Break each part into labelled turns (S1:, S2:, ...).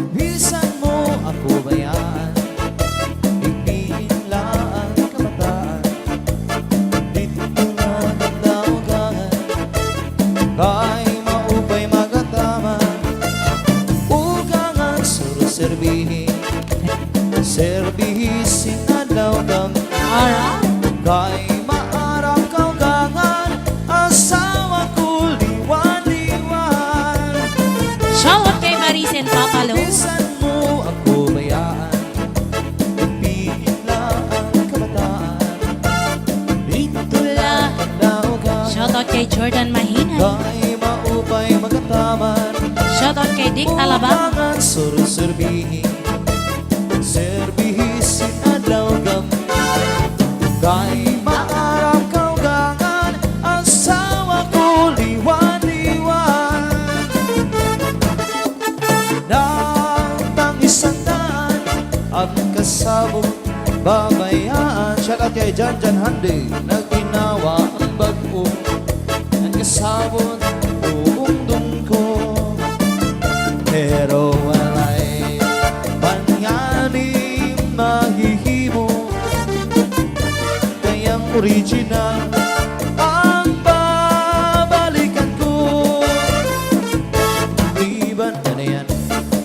S1: Bisan mo ako bayaan, ibigin lang kabataan. Dito na nagdaogan, kay maupay magataman. Ugangan suro serbihin, serbihisin adlaw kami. Kay maarap kau gangan, asawa ko liwan-liwan.
S2: Shoutout kay Maricel Papalo.
S1: Bisan mo ako bayaan, ibigin lang ang kabataan. Dito lang daogan,
S2: Shoutout kay Jordan Mahinay.
S1: kay maupay magataman.
S2: Shoutout kay Dick Alabang.
S1: Ugangan suro serbihin, serbihisin adlaw kami. Kay maarap kau gangan, asawa ko liwan-liwan. Nang isang daan, ang kasabong babayaan. Shoutout kay Jan Handi, naginawa ang bago. Ang kasabong buong dungko, pero walay panyanim mahihimo. Kayang original ang babalikan ko. Iban ka na yan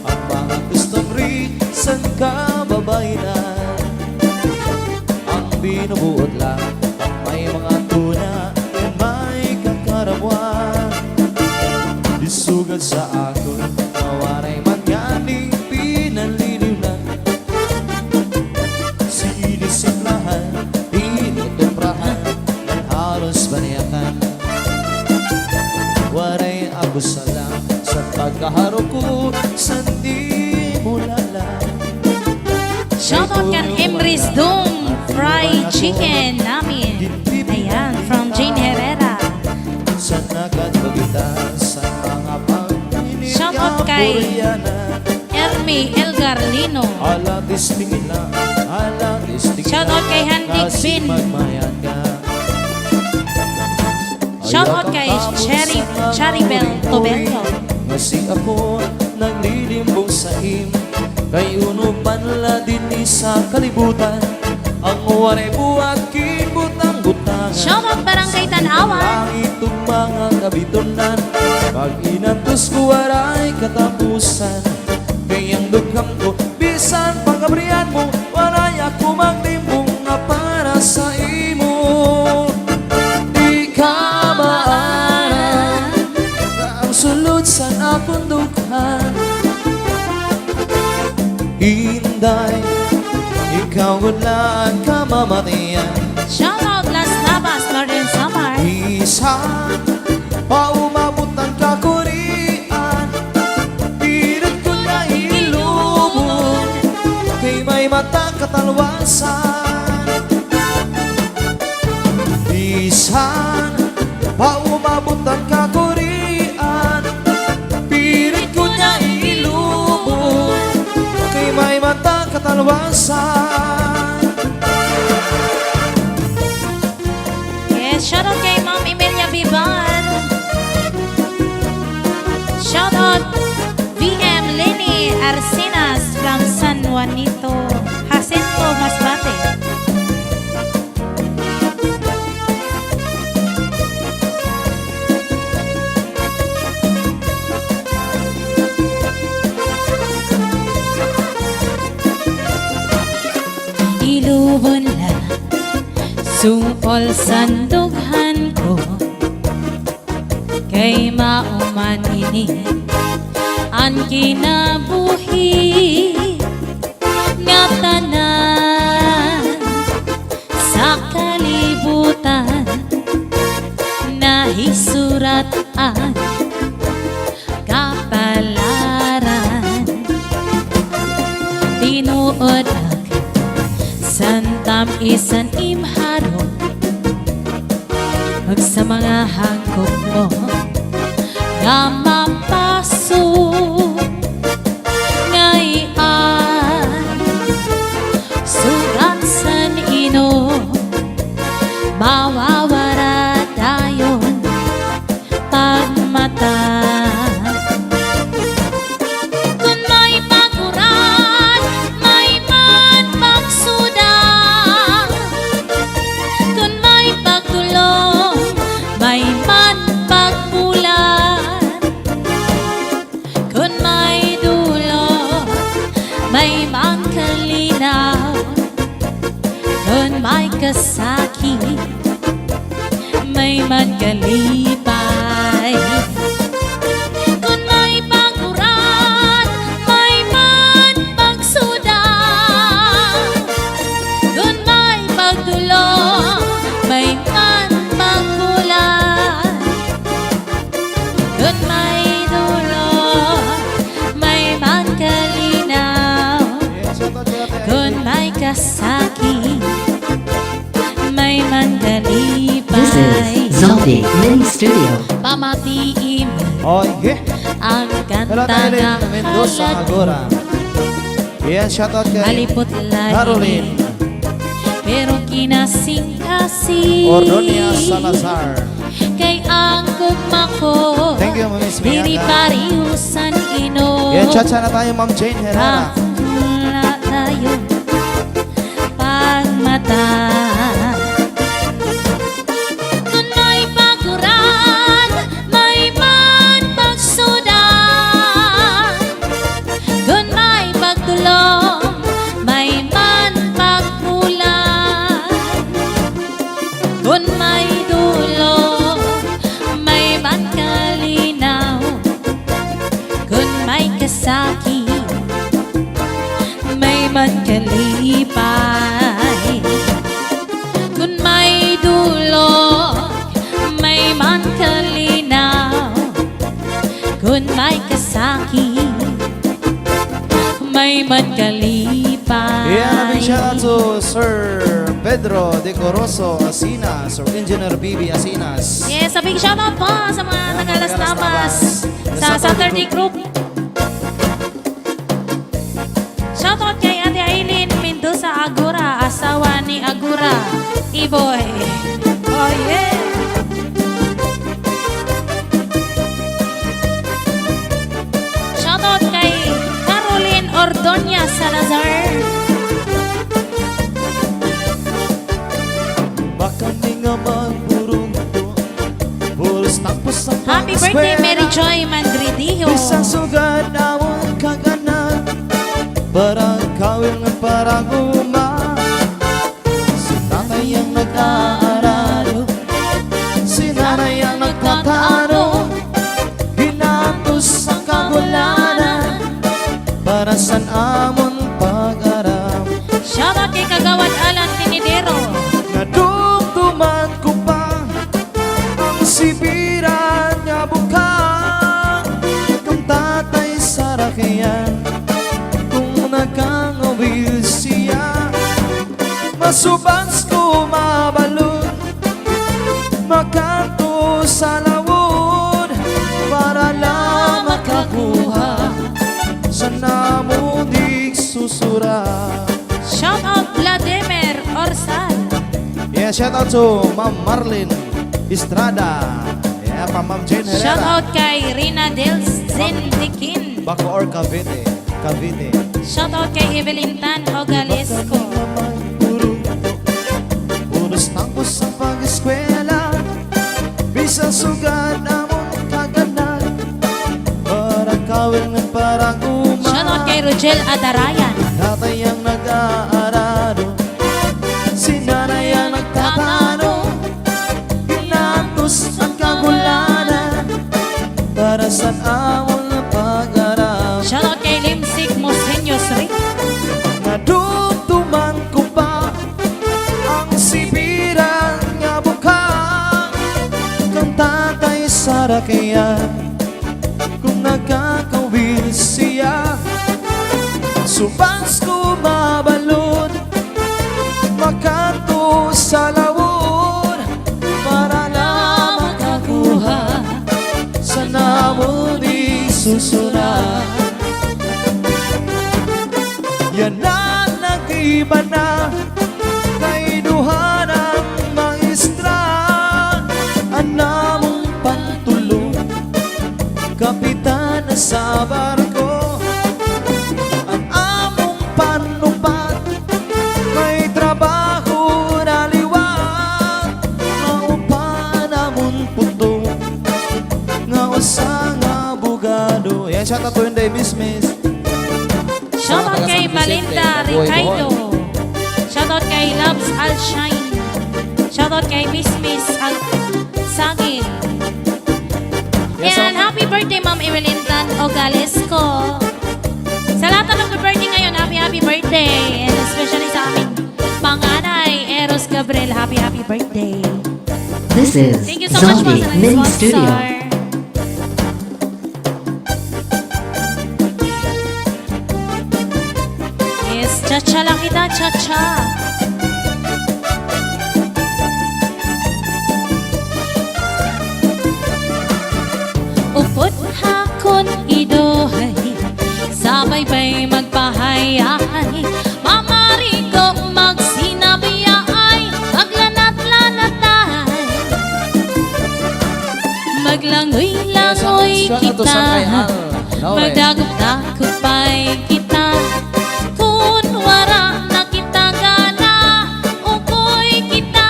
S1: ang mga gustong reason kababayan. Ang binubuot lang ang may mga tuna at may kakarawan. Disugad sa akon, mawaray manyaning pinaliliw lang. Sinisimplahan, tinutuprahan, at halos baniyakan. Waray ako salang sa pagkaharo ko, sandi mo lalang.
S2: Shoutout kan Emrys Doom Fried Chicken namin. Ayan, from Jane Herrera.
S1: Sa nakatbagitan sa mga pangini't
S2: Shoutout kay
S1: kapuriyanan.
S2: Ermi Elgarlino.
S1: Alatis tingin lang, alatis tingin
S2: Shoutout kay Handik
S1: kasi
S2: Bin.
S1: magmayan ka.
S2: Shoutout kay Cheribel Tobello.
S1: Kasi ako naglilimbong sa im, kay unupan la din sa kalibutan. Ang waray buwag kinbutang-butangan.
S2: Shoutout Barangay Tanawan.
S1: Langit itong mga kabitunan, pag inantos ko waray katapusan. Kayang dugham ko, bisan pagkabriyan mo, waray ako maglimbong nga para sa imo. Di ka maaran na ang sulod sa akong dughan. Hinday, ikaw gudlaan ka mamatayan.
S2: Shoutout Las Navas, Northern Samar.
S1: Bisan paumabutan ka kurian, pilit ko na ilubon, kay may mata katalwasan. Bisan paumabutan ka kurian, pilit ko na ilubon, kay may mata katalwasan.
S2: Yes, shoutout kay Ma'am Emilia Biban. Shoutout VM Lenny Arsinas from San Juanito, Jacinto, Masbate. Ilubon la sungol sandughan ko, kay mauman ini ang kinabuhi nga tanan sa kalibutan. Nahisurat ang kapalaran, tinuod ang santam isan imharong ug sa mga hangkop mo nga mapaso ngayon sugat san ino mawawala tayo pagmata. Kung may paguran, may man pagsuda. Kung may pagtulong, may man pagpulan. Kung may dulot, may man kalinaw. Kung may kasakit, may man kalipay. Kung may paguran, may man pagsuda. Kung may pagdulong, may man pagkulan. Kung may dulot, may man kalinaw. Kung may kasakit, may man
S3: This
S2: kalipay.
S3: is Zombie Mini Studio.
S2: Pamatiin
S1: Okay.
S2: ang
S1: Hello
S2: kanta
S1: tayo rin
S2: na
S1: na Mendoza, Agora. Yan, shoutout kay
S2: halipot
S1: Caroline
S2: lahi, pero kinasing-kasing
S1: Ordonia Salazar.
S2: kay ang gugma ko.
S1: Thank you, Miss
S2: Diri
S1: Miaga.
S2: parihusan ino.
S1: Yan, chat sana tayo, Ma'am Jane Herrera.
S2: Wala tayo pagmata. Kung may paguran, may man pagsuda. Kung may pagtulong, may man pagpulan. Kung may dulo, may man kalinaw. Kung may kasakit, may man kalipay. Kung may dulo, may man kalinaw. Kung may kasakit, may man kalipay.
S1: Yan, shoutout to Sir Pedro De Corozo Asinas or Engineer Bibi Asinas.
S2: Yes, a big shoutout po sa mga
S1: Yan,
S2: Tagalas-Nabas
S1: Tagalas-Nabas.
S2: sa Saturday Group. Shoutout kay Ate Aileen Mendoza Agura, asawa ni Agura, Iboy. Oh yeah! Shoutout kay Caroline Ordonia Salazar.
S1: Baka di nga magburunto, puros tapos sa
S2: Happy birthday, Mary Joy Mandridijo.
S1: Isang sugat awang kaganan, parang kawin ng parang uma. Si tatay ang nag-aaral, si nanay ang nagtatanong, hinatos sa kagulanan, para san amon pag-aram.
S2: Shoutout kay Kagawad Alan Tinidero.
S1: Nadumduman ko pa ang sibiran niya bukang kung tatay sa rakyan, kung nagkangawil siya, masubans ko mabalon, makanto sa lawod, para lang makakuha sa namudig susura.
S2: Shoutout Vladimir Orsal.
S1: Yeah, shout out to Ma'am Marlene Estrada. Yeah, pa Ma'am Jane Herrera.
S2: Shoutout kay Rina Dels Zindikin.
S1: Bacoor, Cavite. Cavite.
S2: Shoutout kay Evelyn Tan Ogalesco.
S1: Puros tapos sa pag-eskwela, bisang sugat among kaganan, para kawin ng parang uma.
S2: Shoutout kay Rogel Adarayan.
S1: Tatay ang nag-aarado, si nanay ang nagtatanong, hinatos ang kagulanan, para sa amon na pag-aram.
S2: Shoutout kay Limsik Mosenyos Rick.
S1: Nadumduman ko pa ang sibiran nga bukang kang tatay sa rakyan, kung nagkakawil siya, subans ko mabalon, makanto sa lawod, para lang makakuha sa namuning susunod. Yan na nag-iba na, kay duha ng mga Yan, shout out to Inday, Miss.
S2: Shoutout kay Malinda Ricardo. Shoutout kay Loves Alshine. Shoutout kay Miss Al Sagin.
S1: Yes,
S2: And happy birthday Ma'am Emelintan Ogalesco. Sa lahat na nag-birthday ngayon, happy birthday. And especially sa aming panganay, Eros Gabriel, happy birthday.
S3: This is
S2: Thank you so much po
S3: Zombie
S2: sa
S3: Mini
S2: nag-sponsor.
S3: Studio.
S2: Yes, cha-cha lang kita, cha-cha. Upot hakon idohay, sabay ba'y magpahayay, mamarigo magsinabiyay, maglanat-lanatay, maglangoy-langoy
S1: Shout out to
S2: kita,
S1: Sakay Al. Laure.
S2: magdagup-dagupay kita, kun wara na kita gana, ukoy kita,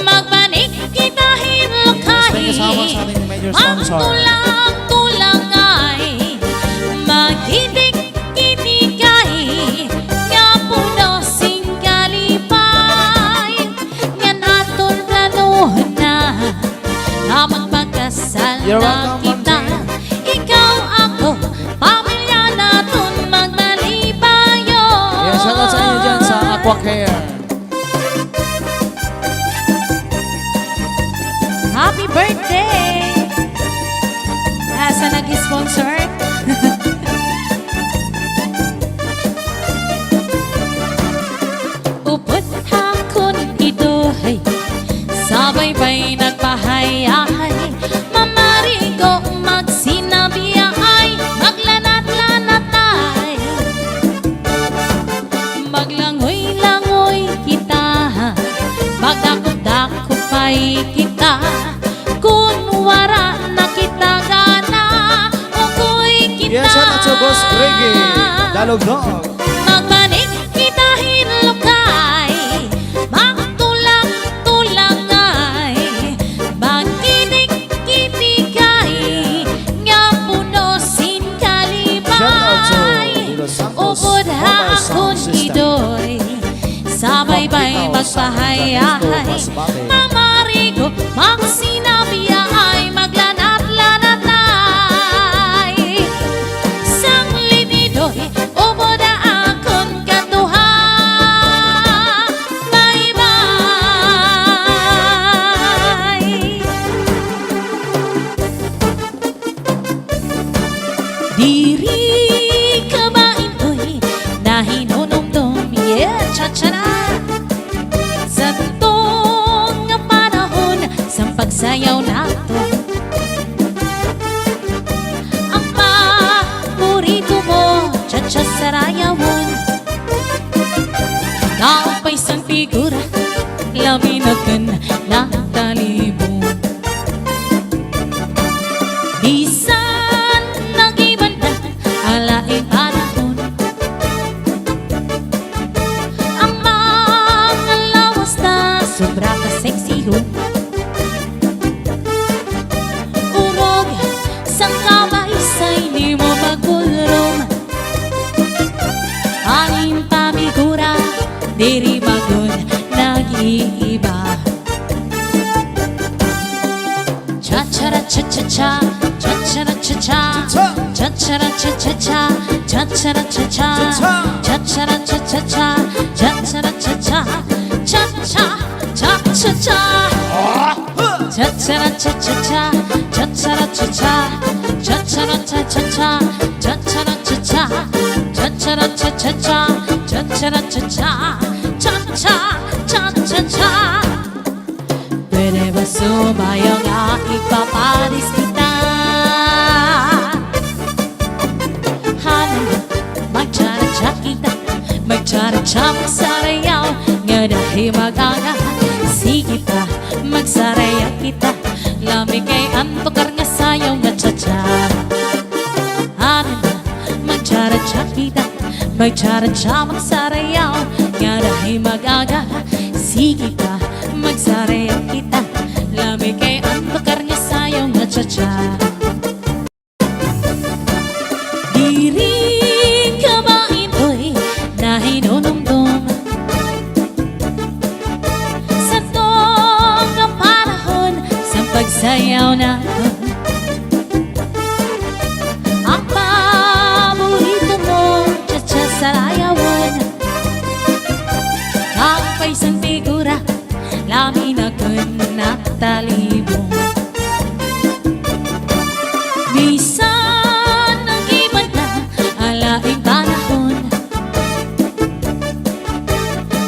S2: magbanik kita hinlokay,
S1: Yes, kasama sa ating major sponsor.
S2: magtulang-tulangay, maghidik-hidigay, nga puno sing kalipay, nga natong planuhan na magpagkasal
S1: You're
S2: na
S1: welcome,
S2: kita. Ikaw ako, pamilya natin magmalibayo.
S1: Yan, shout out sa inyo dyan sa Aquacare.
S2: Happy birthday! Asa nag-sponsor? Upot hakon idohay, sabay ba'y nagpahayay, mamarigo magsinabiyay, maglanat-lanatay, maglangoy-langoy kita, magdakop-dakopay kita, kun wara na kita gana, ukoy kita.
S1: Yan, shout out to Boss Reggae. Dalog Dog.
S2: Magbanik kita hinlokay, magtulang-tulangay, magkidik-kidigay, nga puno sin
S1: Shout out to
S2: kalipay,
S1: De Los Santos
S2: upod
S1: Mobile
S2: hakon
S1: Sound System.
S2: idoy, sabay ba'y
S1: Makitaw sa
S2: magpahayay,
S1: Ganito, Masbate.
S2: mamarigo, magsinabiyay, maglanat-lanatay, sang linidoy, ubod akon katuha, bye-bye. Diri ka ba ito'y nahinunumdum, yeah, cha-cha-na, sa tong nga panahon sa pagsayaw nato. Ang paborito mo, cha-cha sarayawon, kaupay sang figura, laminagan na talibon. Bisan nag-ibanda, alaing panahon, ang mga lawas na sobra ka sexy ho, urog sang kamay sa'y di mo magulong, angin pamigura, diri magod nag-iiba. Cha-cha-ra-cha-cha-cha, cha-cha-ra-cha-cha, cha-cha-ra-cha-cha-cha, cha-cha-ra-cha-cha, cha-cha-ra-cha-cha-cha, cha-cha-ra-cha-cha, cha-cha-cha-cha-cha, cha-cha-ra-cha-cha-cha, cha-cha-ra-cha-cha, cha-cha-ra-cha-cha-cha, cha-cha-ra-cha-cha, cha-cha-ra-cha-cha-cha, cha-cha-ra-cha-cha, cha-cha-cha-cha-cha. Pwede ba sumayong ipaparis kita? Hanan, magtsara-tsa kita, magtsara-tsa magsarayaw, nga dahil mag-anga. Sige pa, magsarayaw kita, lamig kay antokar nga sayaw nga tsa-tsa. Hanan, magtsara-tsa kita, magtsara-tsa magsarayaw, nga dahil mag-aga. Sige pa, magsarayaw kita, lamig kay antokar nga sayaw nga tsa-tsa. sayaw na ang paborito mo, cha-cha sa layawan. Ang paisang figura, lamin ako'y natalibong. Bisan nag-iban na alaing panahon,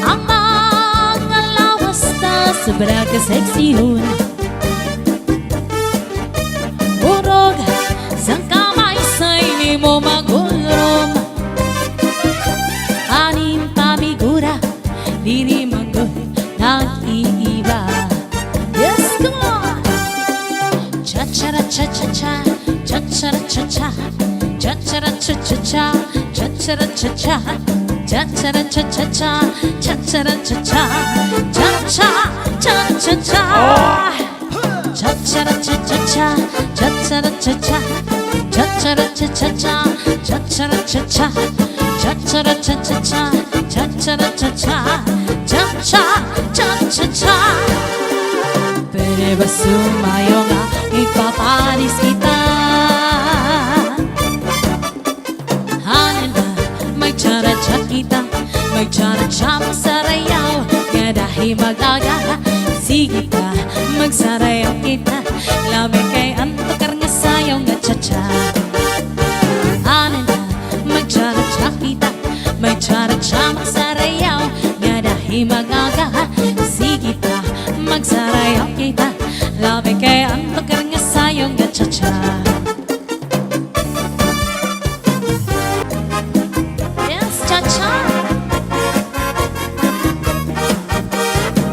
S2: ang mga lawas na sobra ka-sexyhon. Urog sang kamay sa'y di mo magulrom, aning pamigura, diri manggod nag-iiba. Yes, come on! Cha-cha-ra-cha-cha-cha, cha-cha-ra-cha-cha, cha-cha-ra-cha-cha-cha, cha-cha-ra-cha-cha, cha-cha-ra-cha-cha-cha, cha-cha-ra-cha-cha, cha-cha-cha-cha-cha. Cha-cha-ra-cha-cha-cha, cha-cha-ra-cha-cha, cha-cha-ra-cha-cha-cha, cha-cha-ra-cha-cha, cha-cha-ra-cha-cha-cha, cha-cha-ra-cha-cha, cha-cha-cha-cha-cha. Pwede ba sumayo nga, ipapanis kita? Hanin na, may cha-ra-cha kita, may cha-ra-cha masarayaw, nga dahil mag-aga, sige ka, magsarayaw kita, lamig kay antakar nga sayaw nga cha-cha. Hanin na, may cha-ra-cha kita, may cha-ra-cha magsarayaw, nga dahil mag-aga, sige ka, magsarayaw kita, lamig kay antakar nga sayaw nga cha-cha. Yes, cha-cha.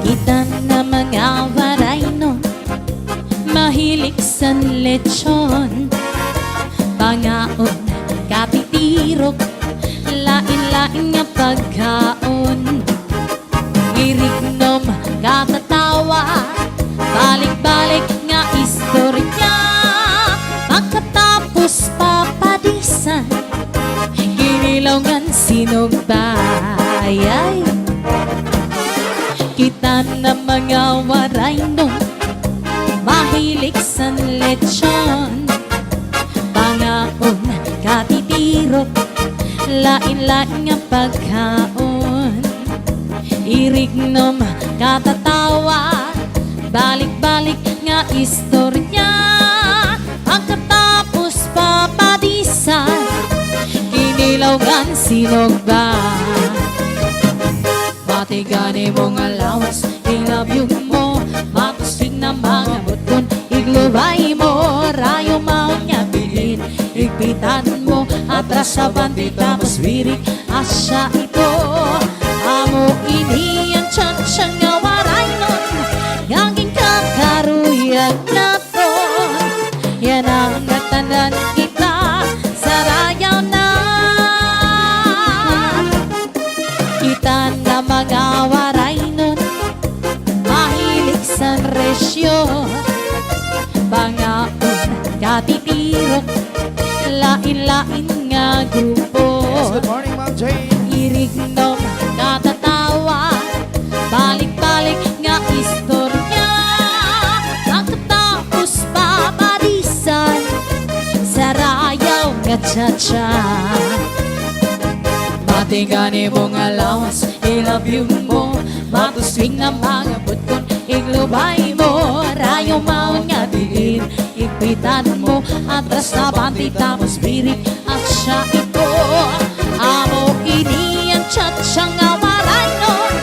S2: Kita na mga waray nun, mahilig sa lechon, pangaon, kapitirok, lain-lain nga pagkaon. Irignom, katatawa, balik-balik nga istorya, pagkatapos papadisan, kinilongan sinugbayay. Kita na mga waray nun, mahilig sa lechon, pangaon, katitirok, lain-lain nga pagkaon. Irignom, katatawa, balik-balik nga istorya, pagkatapos papadisan, kinilawgan sinugbayay. Matigani mong alawas, ilabyo mo, matusig na mga buton, iglubay mo, rayo maon niya bilin, igpitan mo, atras sa bandi tapos wirik, asya ito, amo ini ang cha-cha nga waray nun, gaging kakaruyag na to, yan ang natanan kita, sarayaw na. Kita na mga waray nun, mahilig sa resyo, pangaon, katitirok, lain-lain nga grupo.
S1: Yes, good morning, Ma'am Jane.
S2: Irignom, katatawa, balik-balik nga istorya, pagkatapos paparisan, sarayaw nga cha-cha. Matigani mong alawas, ilabyo mo, matuswing na mga butkon, iglubay mo, rayo maon nga diin, igpitan mo, atras na banti tapos birik, at siya ito, amo ini ang cha-cha nga waray nun,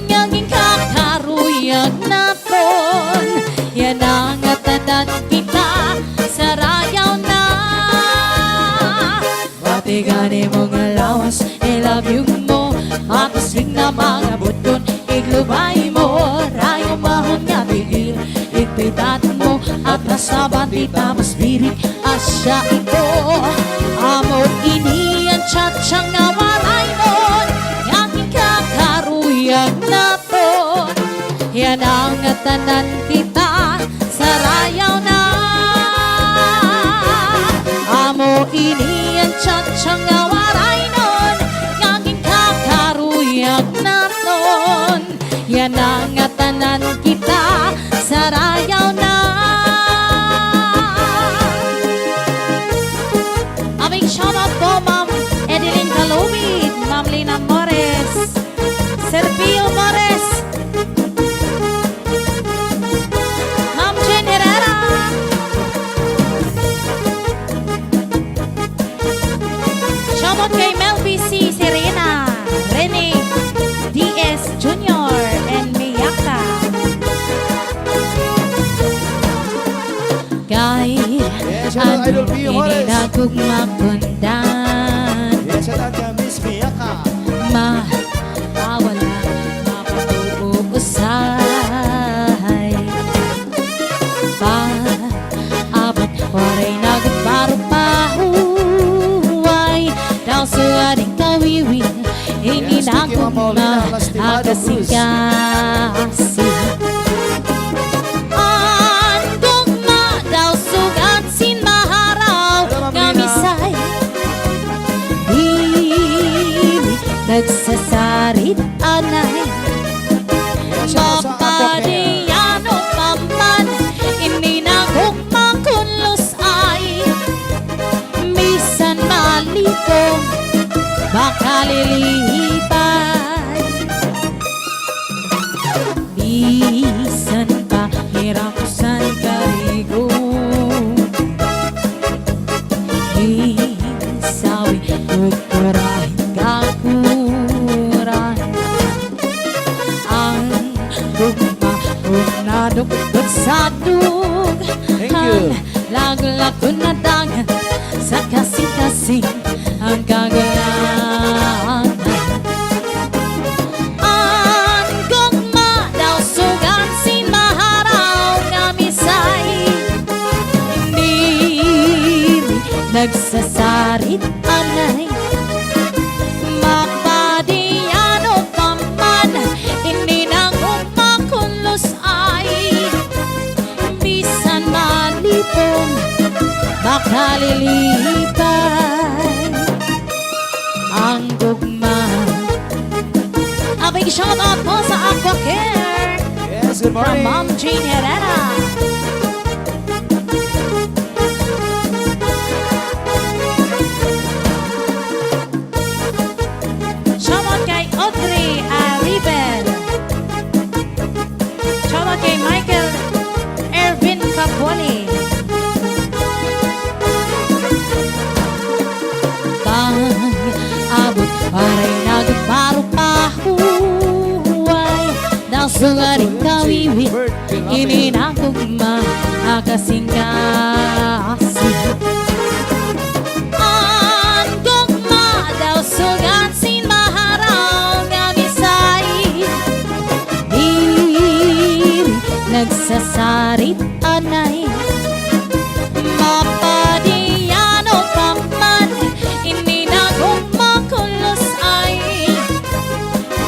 S2: ngaging kakaruyag naton, yan ang atanan kita, sarayaw na. Matigani mong alawas, ilabyo mo, matuswing na mga butkon, iglubay mo, rayo mahon nga bigil, igpitan mo, atras sa banti tapos birik, asya ito, amo ini ang cha-cha nga waray nun, ngaging kakaruyag naton, yan ang atanan kita, sarayaw na. Amo ini ang cha-cha nga waray nun, ngaging kakaruyag naton, yan ang atanan kita, sarayaw na.
S1: Idol Pio Morales.
S2: Ininagugma kundan
S1: Yes, at ata Miss Miyaka.
S2: Mawala mapag-uusay Paabot waray nagparupahuay Daw suwaring kawiwi Ininagugma akasingkasi Andugma daw sugat sin maharaw Ngamisay Dili nagsasarit anay Mapadiyano paman Ininagugma kunlos ay Misan malitong baka lilipan Bisan pa hirakusan karigo Isawi kukurahin kakuran Ang gugma unadugdug sa dug
S1: Thank you.
S2: Lago-lago na dagat sa kasing-kasing ang kagulahan Ang gugma daw sugat si maharaw ngamisay Dili nagsasarit anay Mapadiyano paman Hindi nang umakunlos ay Bisan malipong baka lilipay Ang gugma A big shout out po sa Aquacare
S1: Yes, good
S2: From
S1: morning.
S2: Mom Jean Herrera Shout out kay Audrey Aribel Shout out kay Michael Ervin Capoli Abot aray nagparupahuay Daw sungaring kawiwit Ininagugma akasingkasi Ang gugma daw sugat sin maharaw ngamisay Dili nagsasarit anay Mapadiyano paman Ininagugma kulos ay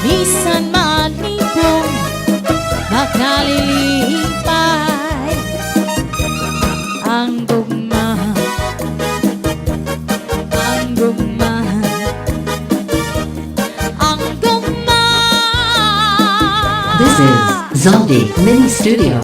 S2: Bisan malipong baka lilipay Ang gugma Ang gugma Ang gugma
S3: This is Zaldi Mini Studio.